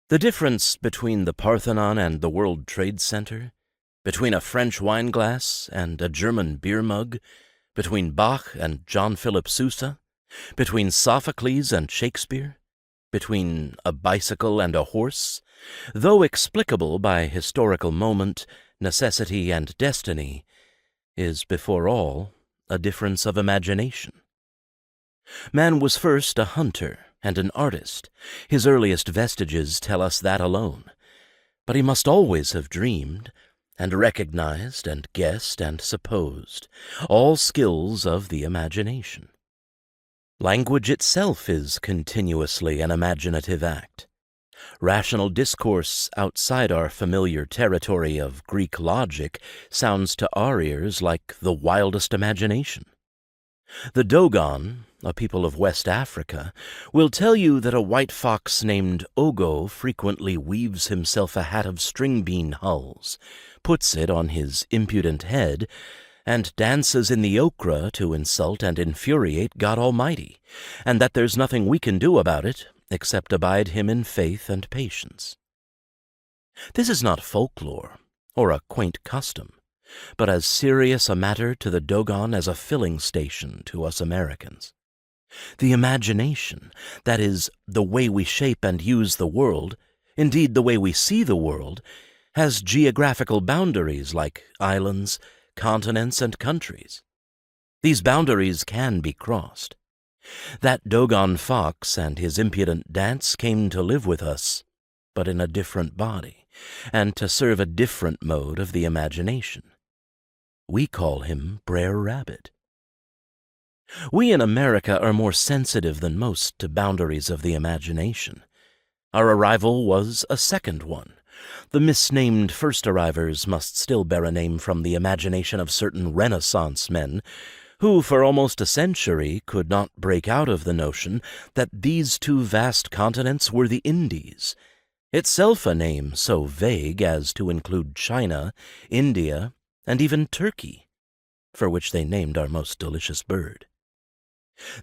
The difference between the Parthenon and the World Trade Center, between a French wine glass and a German beer mug, between Bach and John Philip Sousa, between Sophocles and Shakespeare, between a bicycle and a horse, though explicable by historical moment, necessity, and destiny, is before all a difference of imagination. Man was first a hunter and an artist. His earliest vestiges tell us that alone. But he must always have dreamed, and recognized, and guessed, and supposed, all skills of the imagination. Language itself is continuously an imaginative act. Rational discourse outside our familiar territory of Greek logic sounds to our ears like the wildest imagination. The Dogon, a people of West Africa, will tell you that a white fox named Ogo frequently weaves himself a hat of string bean hulls, puts it on his impudent head, and dances in the ochre to insult and infuriate God Almighty, and that there's nothing we can do about it except abide him in faith and patience. This is not folklore or a quaint custom, but as serious a matter to the Dogon as a filling station to us Americans. The imagination, that is, the way we shape and use the world, indeed the way we see the world, has geographical boundaries like islands, continents, and countries. These boundaries can be crossed. That Dogon fox and his impudent dance came to live with us, but in a different body, and to serve a different mode of the imagination. We call him Brer Rabbit. We in America are more sensitive than most to boundaries of the imagination. Our arrival was a second one. The misnamed first arrivers must still bear a name from the imagination of certain Renaissance men, who for almost a century could not break out of the notion that these two vast continents were the Indies, itself a name so vague as to include China, India, and even Turkey, for which they named our most delicious bird.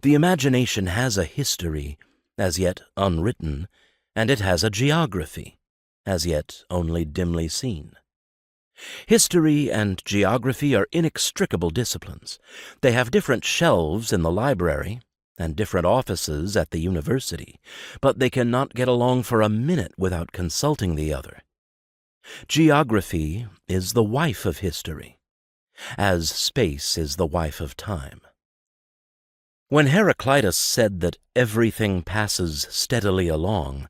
The imagination has a history, as yet unwritten, and it has a geography, as yet only dimly seen. History and geography are inextricable disciplines. They have different shelves in the library and different offices at the university, but they cannot get along for a minute without consulting the other. Geography is the wife of history, as space is the wife of time. When Heraclitus said that everything passes steadily along,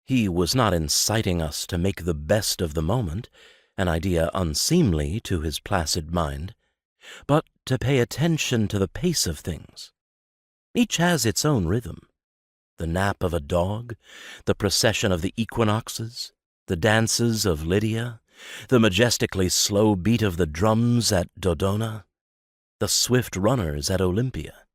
he was not inciting us to make the best of the moment, an idea unseemly to his placid mind, but to pay attention to the pace of things. Each has its own rhythm. The nap of a dog, the procession of the equinoxes, the dances of Lydia, the majestically slow beat of the drums at Dodona, the swift runners at Olympia.